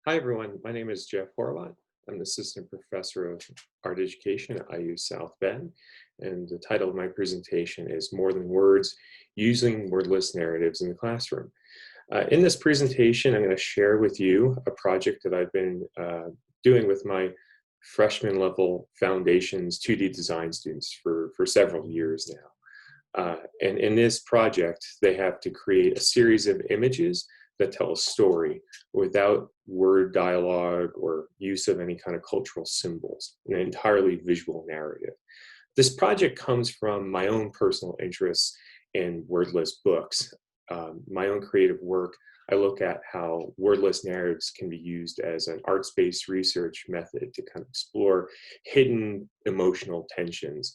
Hi, everyone. My name is Jeff Horwat. I'm the assistant professor of art education at IU South Bend. And the title of my presentation is More Than Words, Using Wordless Narratives in the Classroom. In this presentation, I'm going to share with you a project that I've been doing with my freshman level foundations 2D design students for several years now. And in this project, they have to create a series of images that tell a story without word dialogue or use of any kind of cultural symbols, an entirely visual narrative. This project comes from my own personal interests in wordless books. My own creative work, I look at how wordless narratives can be used as an arts-based research method to kind of explore hidden emotional tensions.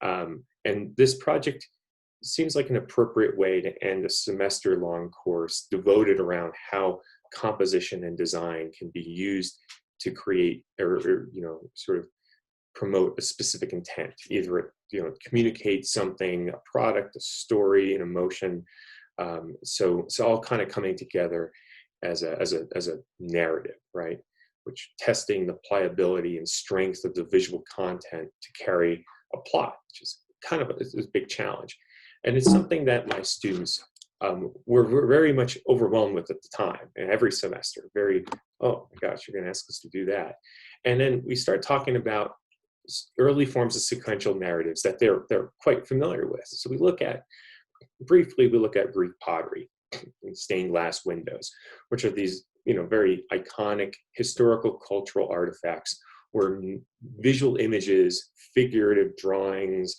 And this project seems like an appropriate way to end a semester-long course devoted around how composition and design can be used to create or sort of promote a specific intent, either it communicate something, a product, a story, an emotion. So all kind of coming together as a narrative, right? Which testing the pliability and strength of the visual content to carry a plot, which is kind of a big challenge. And it's something that my students were very much overwhelmed with at the time, and every semester, very, oh my gosh, you're going to ask us to do that. And then we start talking about early forms of sequential narratives that they're quite familiar with. So we look at, briefly, we look at Greek pottery and stained glass windows, which are these very iconic historical cultural artifacts where visual images, figurative drawings,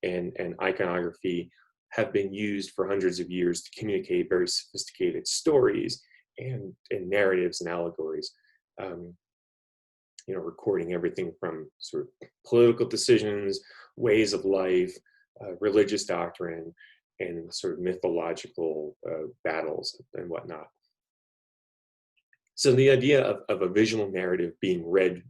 and iconography have been used for hundreds of years to communicate very sophisticated stories and narratives and allegories. Um, Recording everything from sort of political decisions, ways of life, religious doctrine, and sort of mythological battles and whatnot. So the idea of a visual narrative being read,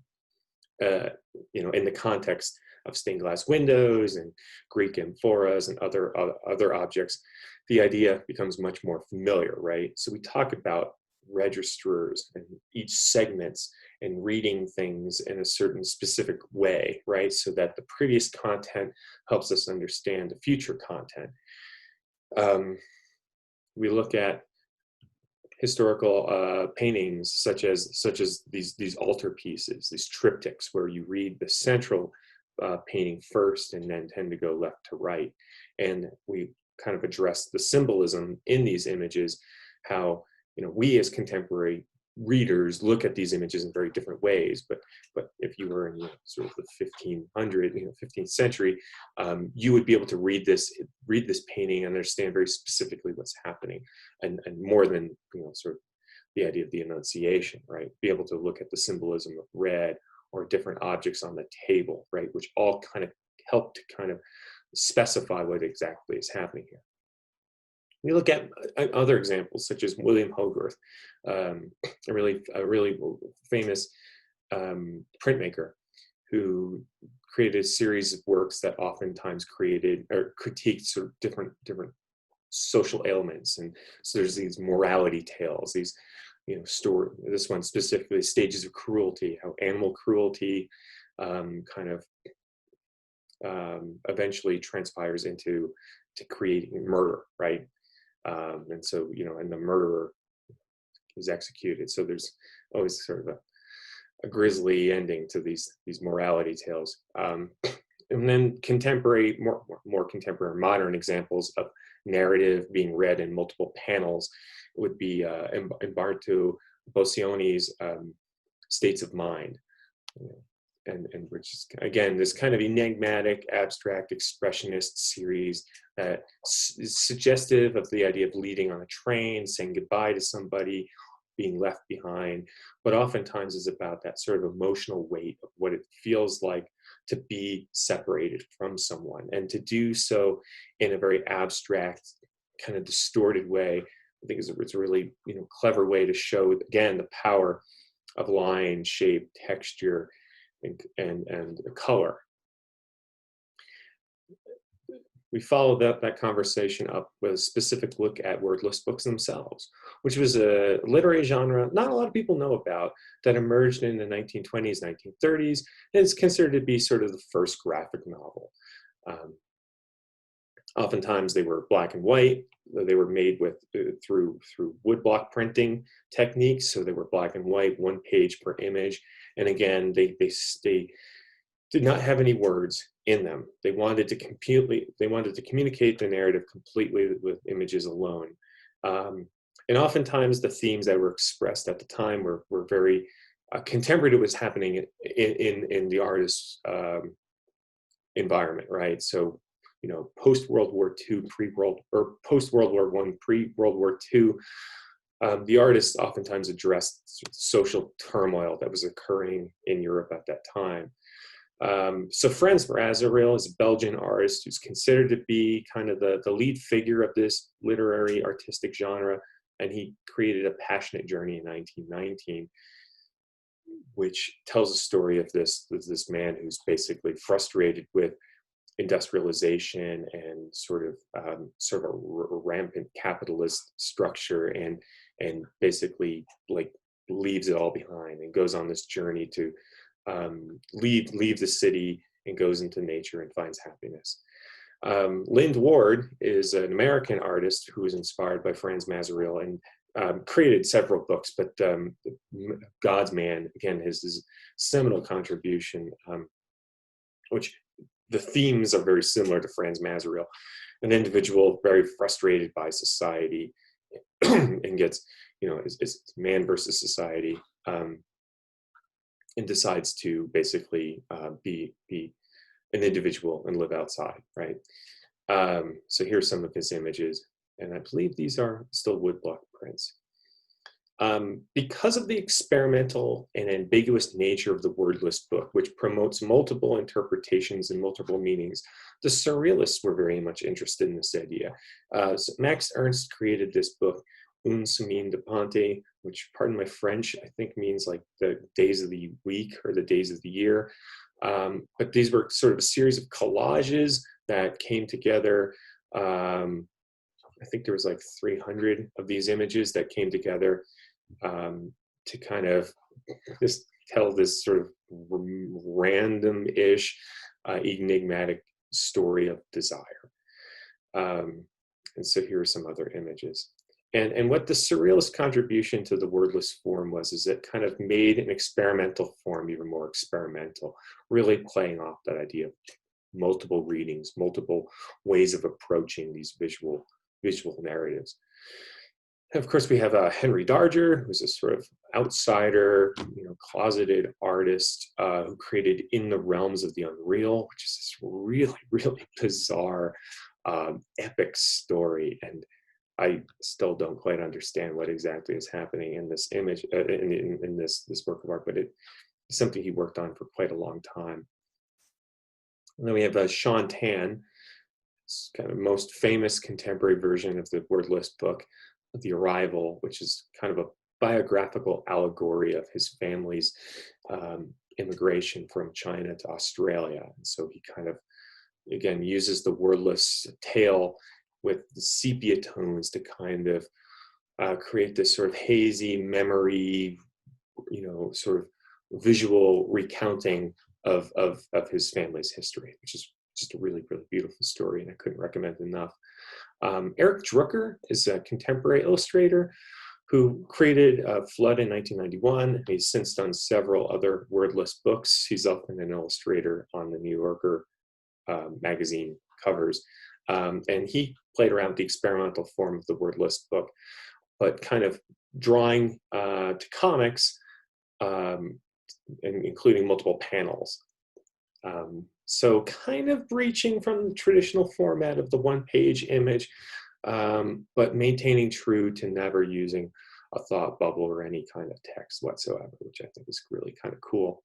in the context of stained glass windows and Greek amphoras and other objects, the idea becomes much more familiar, right? So we talk about registers and each segments and reading things in a certain specific way, right? So that the previous content helps us understand the future content. We look at historical paintings such as these altar pieces, these triptychs, where you read the central painting first and then tend to go left to right. And we kind of address the symbolism in these images, how we as contemporary readers look at these images in very different ways. But if you were in sort of the 15th century, you would be able to read this painting and understand very specifically what's happening, and more than sort of the idea of the Annunciation, right? Be able to look at the symbolism of red or different objects on the table, right? Which all kind of help to kind of specify what exactly is happening here. We look at other examples, such as William Hogarth, a really famous printmaker who created a series of works that oftentimes created or critiqued sort of different social ailments. And so there's these morality tales, these story. This one specifically, stages of cruelty, how animal cruelty kind of eventually transpires into creating murder, right? And so and the murderer is executed. So there's always sort of a grisly ending to these morality tales. And then contemporary, more contemporary, modern examples of narrative being read in multiple panels would be Umberto Boccioni's States of Mind, and which is again this kind of enigmatic, abstract, expressionist series that is suggestive of the idea of leading on a train, saying goodbye to somebody, being left behind, but oftentimes is about that sort of emotional weight of what it feels like to be separated from someone, and to do so in a very abstract, kind of distorted way. I think it's a really clever way to show again the power of line, shape, texture, and color. we followed that conversation up with a specific look at wordless books themselves, which was a literary genre not a lot of people know about that emerged in the 1920s, 1930s, and it's considered to be sort of the first graphic novel. Um, Oftentimes they were black and white. They were made with through woodblock printing techniques, so they were black and white, one page per image. And again, they did not have any words in them. They wanted to communicate the narrative completely with images alone. And oftentimes the themes that were expressed at the time were very contemporary to what's happening in the artist's environment, right? So, you know, post-World War II, post-World War I, pre-World War II, the artists oftentimes addressed social turmoil that was occurring in Europe at that time. So Frans Mazereel is a Belgian artist who's considered to be kind of the lead figure of this literary artistic genre, and he created A Passionate Journey in 1919, which tells a story of this man who's basically frustrated with industrialization and sort of a rampant capitalist structure, and basically like leaves it all behind and goes on this journey to leave the city and goes into nature and finds happiness. Lind Ward is an American artist who was inspired by Frans Mazereel and created several books, but God's Man, again, his seminal contribution, which the themes are very similar to Frans Mazereel. An individual very frustrated by society and gets, you know, it's man versus society, and decides to basically be an individual and live outside, right? So here's some of his images, and I believe these are still woodblock prints. Because of the experimental and ambiguous nature of the wordless book, which promotes multiple interpretations and multiple meanings, the surrealists were very much interested in this idea. So Max Ernst created this book, Une semaine de pente, which, pardon my French, I think means like the days of the week or the days of the year. But these were sort of a series of collages that came together. I think there was like 300 of these images that came together to kind of just tell this sort of random-ish, enigmatic story of desire. And so here are some other images. And what the surrealist contribution to the wordless form was is it kind of made an experimental form even more experimental, really playing off that idea of multiple readings, multiple ways of approaching these visual narratives. And of course, we have Henry Darger, who's a sort of outsider, you know, closeted artist who created In the Realms of the Unreal, which is this really, really bizarre, epic story. And I still don't quite understand what exactly is happening in this image, in this work of art, but it's something he worked on for quite a long time. And then we have Sean Tan, kind of most famous contemporary version of the wordless book, The Arrival, which is kind of a biographical allegory of his family's immigration from China to Australia. And so he kind of, again, uses the wordless tale with the sepia tones to kind of create this sort of hazy memory, you know, sort of visual recounting of his family's history, which is just a really, really beautiful story, and I couldn't recommend it enough. Eric Drucker is a contemporary illustrator who created Flood in 1991. He's since done several other wordless books. He's often an illustrator on the New Yorker magazine covers. And he played around with the experimental form of the wordless book, but kind of drawing to comics, and including multiple panels. So kind of breaching from the traditional format of the one-page image, but maintaining true to never using a thought bubble or any kind of text whatsoever, which I think is really kind of cool.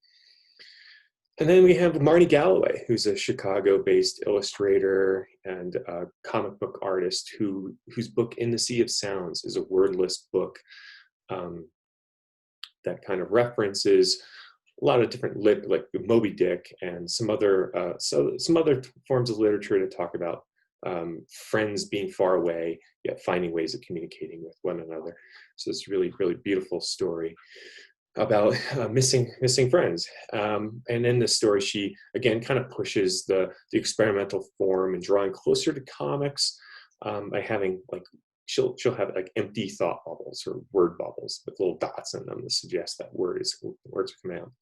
And then we have Marnie Galloway, who's a Chicago-based illustrator and comic book artist whose book In the Sea of Sounds is a wordless book that kind of references a lot of different like Moby Dick and some other forms of literature to talk about friends being far away, yet finding ways of communicating with one another. So it's really, really beautiful story about missing friends. And in this story, she again kind of pushes the experimental form and drawing closer to comics by having like she'll have like empty thought bubbles or word bubbles with little dots in them to suggest that words are coming out.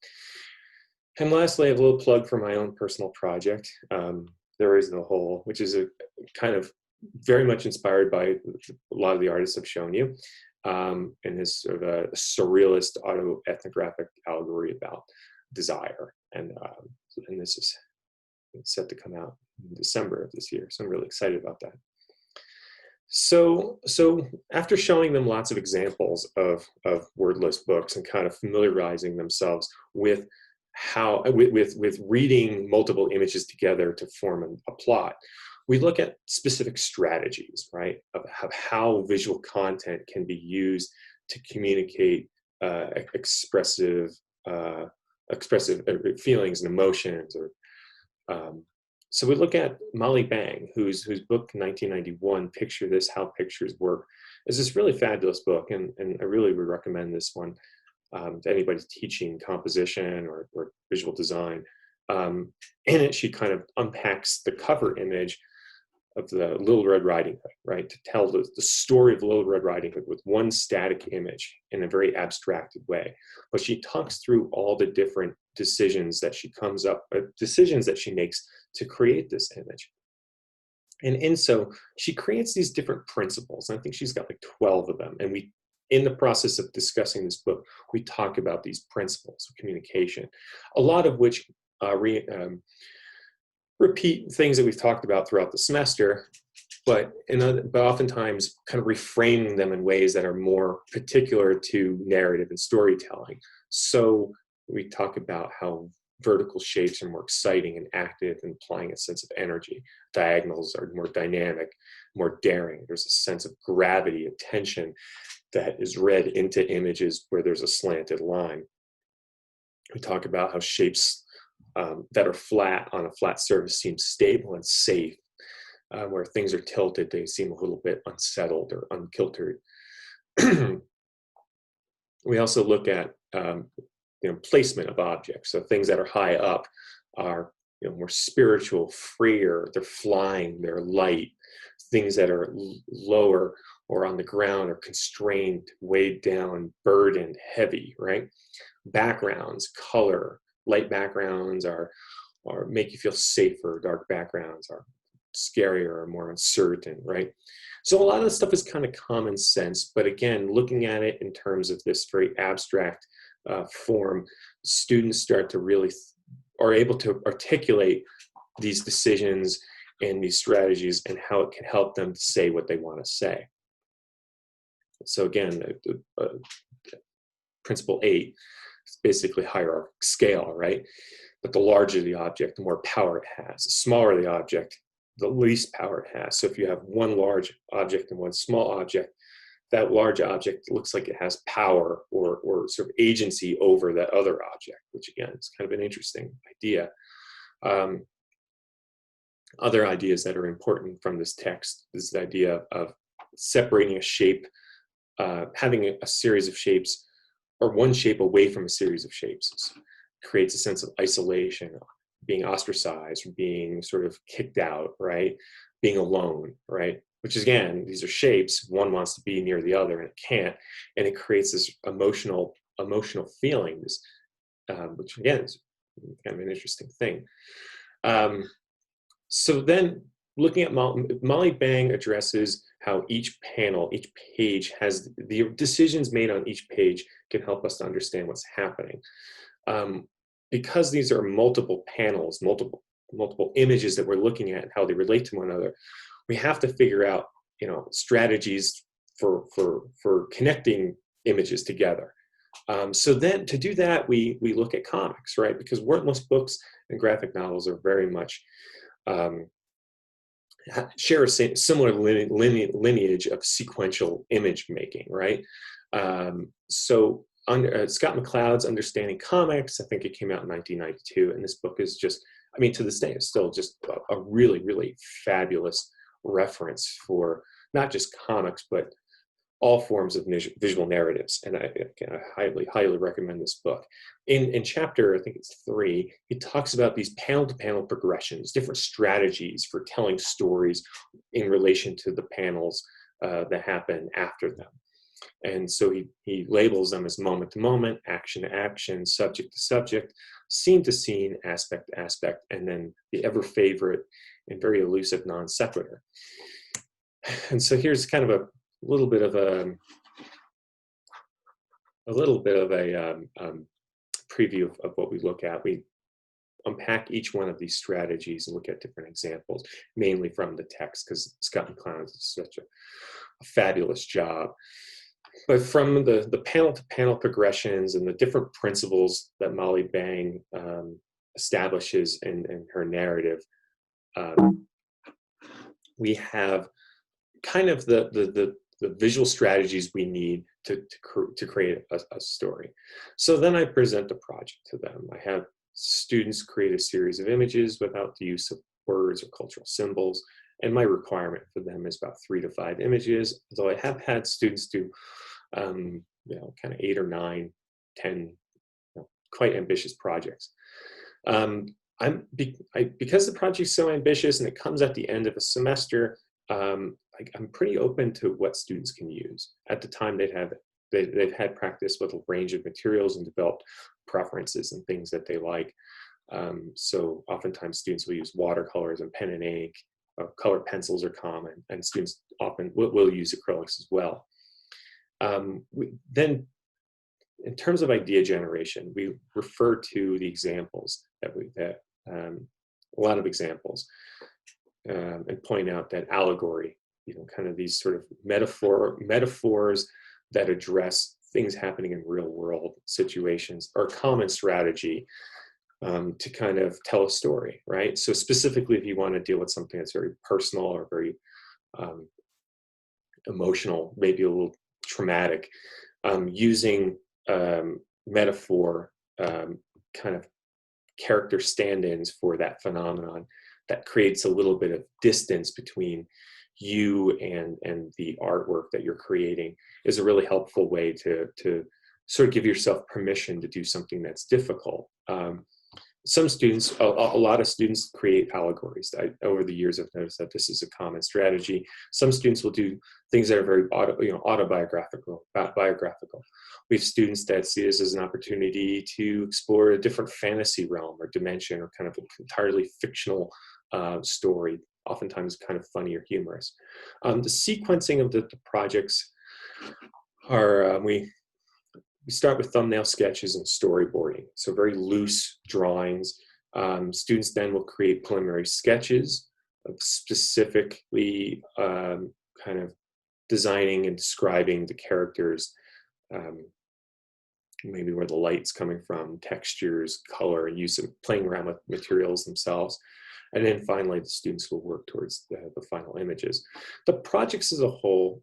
And lastly, a little plug for my own personal project, There Is No Whole, which is a kind of very much inspired by a lot of the artists I've shown you, and is sort of a surrealist autoethnographic allegory about desire. And this is set to come out in December of this year, so I'm really excited about that. So after showing them lots of examples of wordless books and kind of familiarizing themselves with how with reading multiple images together to form a plot, we look at specific strategies, right, of how visual content can be used to communicate expressive feelings and emotions. So we look at Molly Bang, whose book 1991, Picture This, How Pictures Work, is this really fabulous book, and I really would recommend this one to anybody teaching composition or visual design. In it, she kind of unpacks the cover image of the Little Red Riding Hood, right, to tell the story of Little Red Riding Hood with one static image in a very abstracted way. But she talks through all the different decisions that she decisions that she makes to create this image. And so she creates these different principles. I think she's got like 12 of them. And in the process of discussing this book, we talk about these principles of communication, a lot of which repeat things that we've talked about throughout the semester, but oftentimes kind of reframing them in ways that are more particular to narrative and storytelling. So we talk about how vertical shapes are more exciting and active, implying a sense of energy. Diagonals are more dynamic, more daring. There's a sense of gravity and tension that is read into images where there's a slanted line. We talk about how shapes that are flat on a flat surface seem stable and safe. Where things are tilted, they seem a little bit unsettled or unkiltered. We also look at placement of objects. So things that are high up are more spiritual, freer, they're flying, they're light. Things that are lower or on the ground are constrained, weighed down, burdened, heavy, right? Backgrounds, color. Light backgrounds are make you feel safer. Dark backgrounds are scarier or more uncertain, right? So a lot of this stuff is kind of common sense, but again, looking at it in terms of this very abstract form, students start to really are able to articulate these decisions and these strategies and how it can help them to say what they want to say. So again, principle 8. It's basically hierarchical scale, right? But the larger the object, the more power it has. The smaller the object, the least power it has. So if you have one large object and one small object, that large object looks like it has power or sort of agency over that other object, which again is kind of an interesting idea. Other ideas that are important from this text is the idea of separating a shape, having a series of shapes or one shape away from a series of shapes. It creates a sense of isolation, being ostracized, being sort of kicked out, right? Being alone, right? Which is, again, these are shapes. One wants to be near the other and it can't. And it creates this emotional feeling, which again is kind of an interesting thing. So then looking at Molly Bang addresses how each panel, each page has the decisions made on each page can help us to understand what's happening. Because these are multiple panels, multiple images that we're looking at and how they relate to one another, we have to figure out, strategies for connecting images together. So then to do that, we look at comics, right? Because wordless books and graphic novels are very much share a similar lineage of sequential image making, right? So Scott McCloud's Understanding Comics, I think it came out in 1992, and this book is just, to this day, it's still just a really, really fabulous reference for not just comics, but all forms of visual narratives. And again, I highly recommend this book. In chapter, I think it's 3, he talks about these panel-to-panel progressions, different strategies for telling stories in relation to the panels that happen after them. And so he labels them as moment to moment, action to action, subject to subject, scene to scene, aspect to aspect, and then the ever favorite and very elusive non sequitur. And so here's kind of a little bit of a preview of what we look at. We unpack each one of these strategies and look at different examples, mainly from the text, because Scott McCloud does such a fabulous job. But from the panel-to-panel progressions and the different principles that Molly Bang establishes in her narrative, we have kind of the visual strategies we need to create a story. So then I present the project to them. I have students create a series of images without the use of words or cultural symbols. And my requirement for them is about 3 to 5 images, though I have had students do kind of 8 or 9, 10 quite ambitious projects. Because the project's so ambitious and it comes at the end of a semester, I'm pretty open to what students can use. At the time, they've had practice with a range of materials and developed preferences and things that they like. So oftentimes students will use watercolors and pen and ink. Colored pencils are common, and students often will use acrylics as well. Then, in terms of idea generation, we refer to the examples a lot of examples, and point out that allegory, kind of these sort of metaphors that address things happening in real world situations are a common strategy to kind of tell a story, right? So specifically, if you want to deal with something that's very personal or very emotional, maybe a little traumatic, using metaphor, kind of character stand-ins for that phenomenon that creates a little bit of distance between you and the artwork that you're creating is a really helpful way to sort of give yourself permission to do something that's difficult. Some students, a lot of students create allegories. Over the years, I've noticed that this is a common strategy. Some students will do things that are very autobiographical. We have students that see this as an opportunity to explore a different fantasy realm or dimension, or kind of an entirely fictional story, oftentimes kind of funny or humorous. The sequencing of the projects are, we start with thumbnail sketches and storyboarding, so very loose drawings. Students then will create preliminary sketches of specifically kind of designing and describing the characters, maybe where the light's coming from, textures, color, use of playing around with materials themselves. And then finally, the students will work towards the final images. The projects as a whole,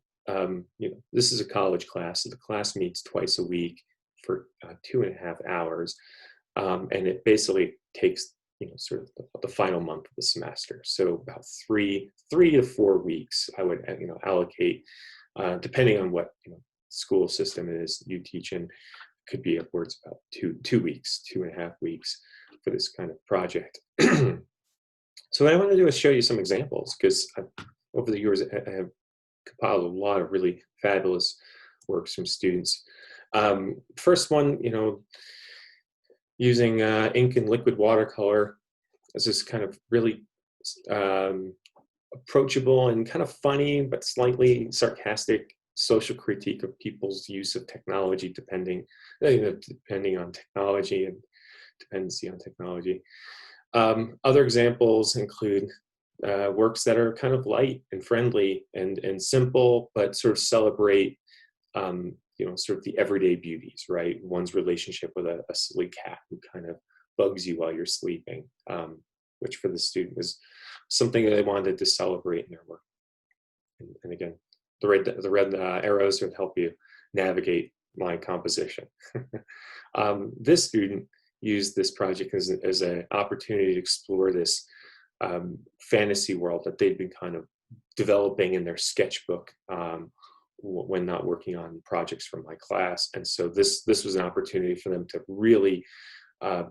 this is a college class, so the class meets twice a week for 2.5 hours, and it basically takes sort of the final month of the semester. So about 3 to 4 weeks, I would allocate, depending on what school system it is you teach in. Could be upwards about 2 weeks, 2.5 weeks for this kind of project. So what I want to do is show you some examples, because over the years I have compiled a lot of really fabulous works from students. First one, using ink and liquid watercolor as this kind of really approachable and kind of funny but slightly sarcastic social critique of people's use of technology, depending on technology and dependency on technology. Other examples include works that are kind of light and friendly and simple, but sort of celebrate sort of the everyday beauties, right? One's relationship with a silly cat who kind of bugs you while you're sleeping, which for the student was something that they wanted to celebrate in their work. And again, the red arrows would help you navigate my composition. This student used this project as an opportunity to explore this fantasy world that they'd been kind of developing in their sketchbook when not working on projects from my class. And so this was an opportunity for them to really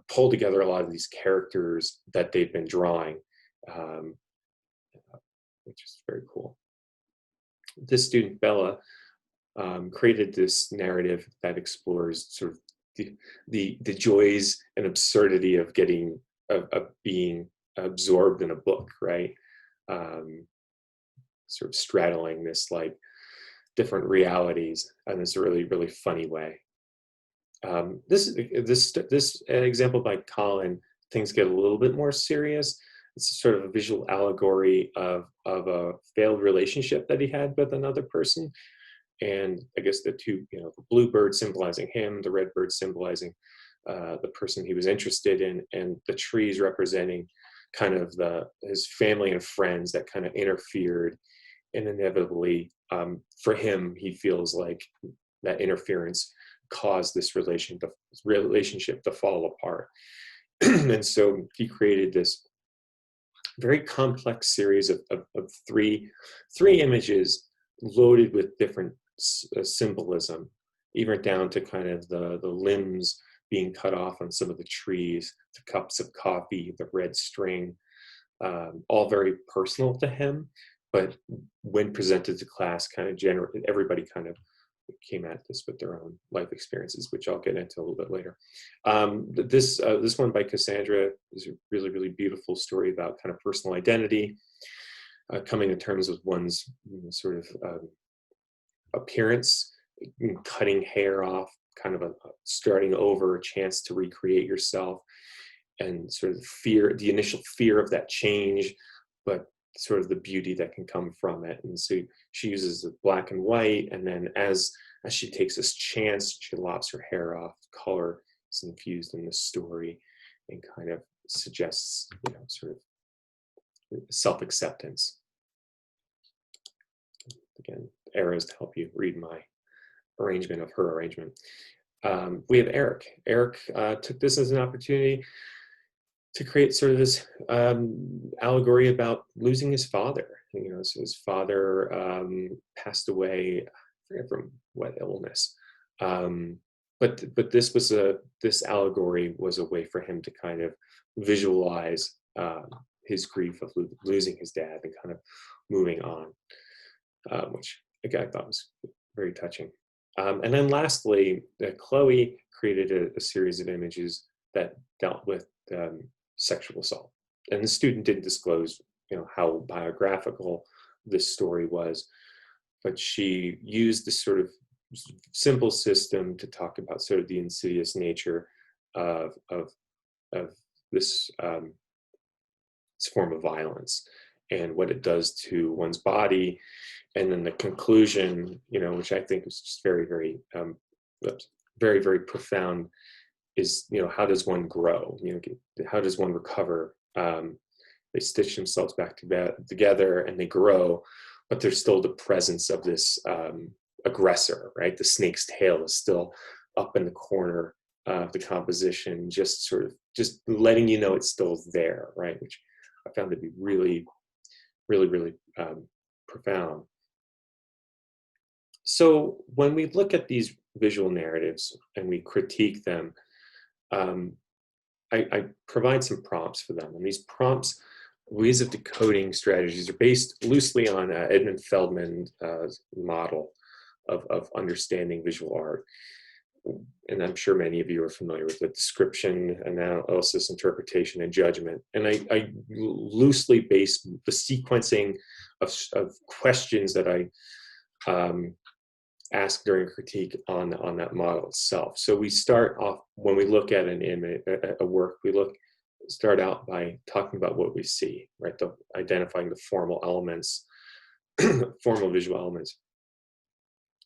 pull together a lot of these characters that they've been drawing, um, which is very cool. This student, Bella, created this narrative that explores sort of the joys and absurdity of being absorbed in a book, right? Um, Sort of straddling this like different realities in this really funny way. This example by Colin, things get a little bit more serious. It's sort of a visual allegory of a failed relationship that he had with another person, and I guess the two, the blue bird symbolizing him, the red bird symbolizing the person he was interested in, and the trees representing kind of his family and friends that kind of interfered, and inevitably, for him, he feels like that interference caused this relationship to fall apart. And so he created this very complex series of three images loaded with different symbolism, even down to kind of the limbs being cut off on some of the trees, the cups of coffee, the red string, all very personal to him. But when presented to class, kind of everybody kind of came at this with their own life experiences, which I'll get into a little bit later. This one by Cassandra is a really beautiful story about kind of personal identity, coming to terms with one's sort of appearance, cutting hair off, kind of starting over, a chance to recreate yourself, and sort of the initial fear of that change, but sort of the beauty that can come from it. And so she uses the black and white, and then as she takes this chance, she lops her hair off. Color is infused in the story and kind of suggests, sort of self-acceptance. Again, arrows to help you read my arrangement of her arrangement. We have Eric. Eric took this as an opportunity to create sort of this allegory about losing his father. So his father passed away, I forget from what illness. But this allegory was a way for him to kind of visualize his grief of losing his dad and kind of moving on, which again, I thought was very touching. And then lastly, Chloe created a series of images that dealt with sexual assault. And the student didn't disclose, how biographical this story was, but she used this sort of simple system to talk about sort of the insidious nature of this form of violence and what it does to one's body. And then the conclusion, which I think is just very profound, is, how does one grow? How does one recover? They stitch themselves back together and they grow, but there's still the presence of this aggressor, right? The snake's tail is still up in the corner of the composition, just letting you know it's still there, right? Which I found to be really profound. So when we look at these visual narratives and we critique them, I provide some prompts for them. And these prompts, ways of decoding strategies, are based loosely on Edmund Feldman's model of understanding visual art. And I'm sure many of you are familiar with the description, analysis, interpretation, and judgment. And I loosely base the sequencing of questions that I ask during critique on that model itself. So we start off, when we look at an image, a work, start out by talking about what we see, right? Identifying the formal elements, formal visual elements.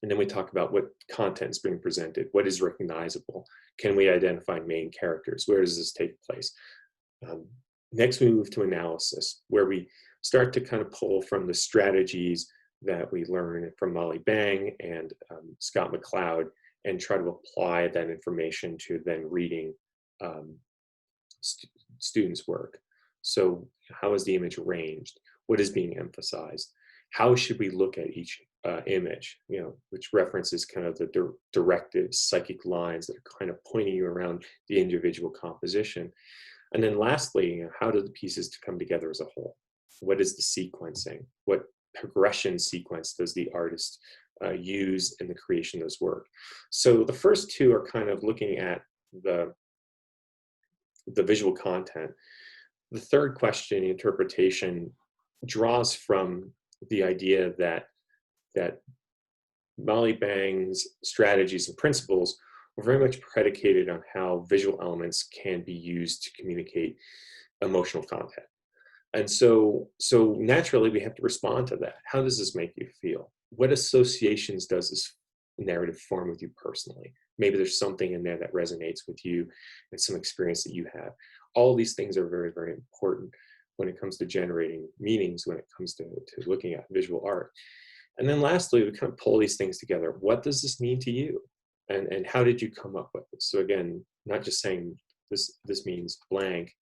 And then we talk about what content is being presented, what is recognizable, can we identify main characters, where does this take place? Next, we move to analysis, where we start to kind of pull from the strategies that we learn from Molly Bang and Scott McCloud, and try to apply that information to then reading students' work. So how is the image arranged? What is being emphasized? how should we look at each image, which references kind of the directive psychic lines that are kind of pointing you around the individual composition. And then lastly, how do the pieces to come together as a whole? What is the sequencing? What progression sequence does the artist use in the creation of this work? So the first two are kind of looking at the visual content. The third question, interpretation, draws from the idea that Molly Bang's strategies and principles are very much predicated on how visual elements can be used to communicate emotional content. And so naturally we have to respond to that. How does this make you feel? What associations does this narrative form with you personally? Maybe there's something in there that resonates with you and some experience that you have. All these things are very, very important when it comes to generating meanings, when it comes to looking at visual art. And then lastly, we kind of pull these things together. What does this mean to you? And how did you come up with this? So again, not just saying this means blank,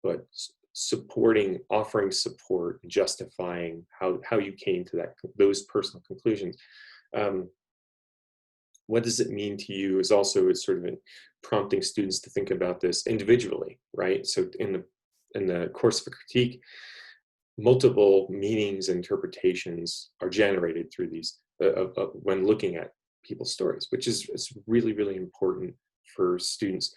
but supporting, offering support, justifying how you came to those personal conclusions. What does it mean to you is also sort of prompting students to think about this individually, right? So in the course of a critique, multiple meanings and interpretations are generated through these when looking at people's stories, which is really, really important for students,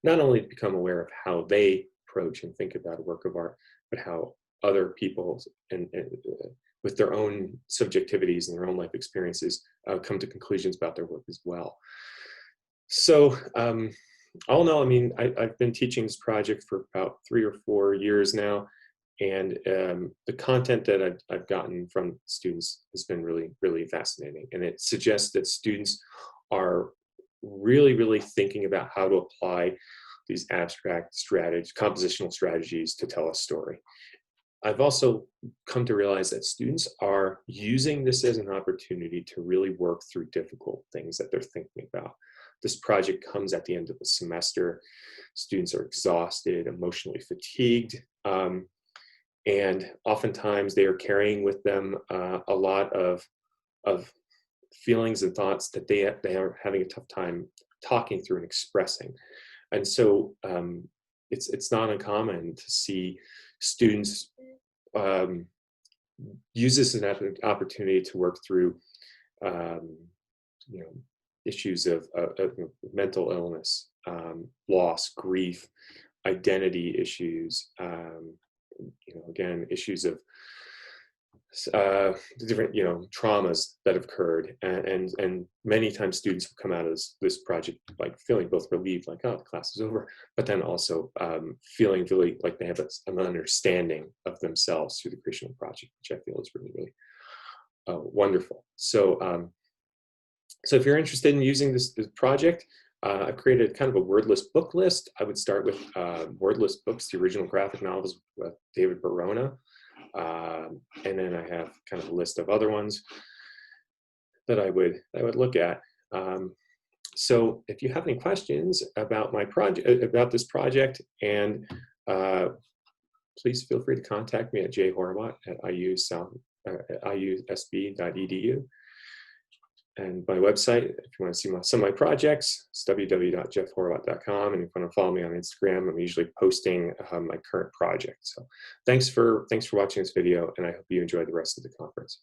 not only to become aware of how they approach and think about a work of art, but how other people and with their own subjectivities and their own life experiences come to conclusions about their work as well. So all in all, I mean, I've been teaching this project for about 3 or 4 years now, and the content that I've gotten from students has been really, really fascinating. And it suggests that students are really, really thinking about how to apply these abstract strategies, compositional strategies to tell a story. I've also come to realize that students are using this as an opportunity to really work through difficult things that they're thinking about. This project comes at the end of the semester. Students are exhausted, emotionally fatigued, and oftentimes they are carrying with them a lot of feelings and thoughts that they are having a tough time talking through and expressing. And so it's not uncommon to see students use this as an opportunity to work through issues of mental illness, loss, grief, identity issues, again, issues of different traumas that have occurred, and many times students have come out of this project like feeling both relieved, like, oh, the class is over, but then also feeling really like they have an understanding of themselves through the creation of the project, which I feel is really, really wonderful. So so if you're interested in using this project, I've created kind of a wordless book list. I would start with Wordless books, the original graphic novels with David Verona. And then I have kind of a list of other ones that I would look at. So if you have any questions about my project, about this project, and please feel free to contact me at iusb.edu. And my website, if you want to see some of my projects, it's www.jeffhorwat.com. And if you want to follow me on Instagram, I'm usually posting my current project. So thanks for watching this video, and I hope you enjoy the rest of the conference.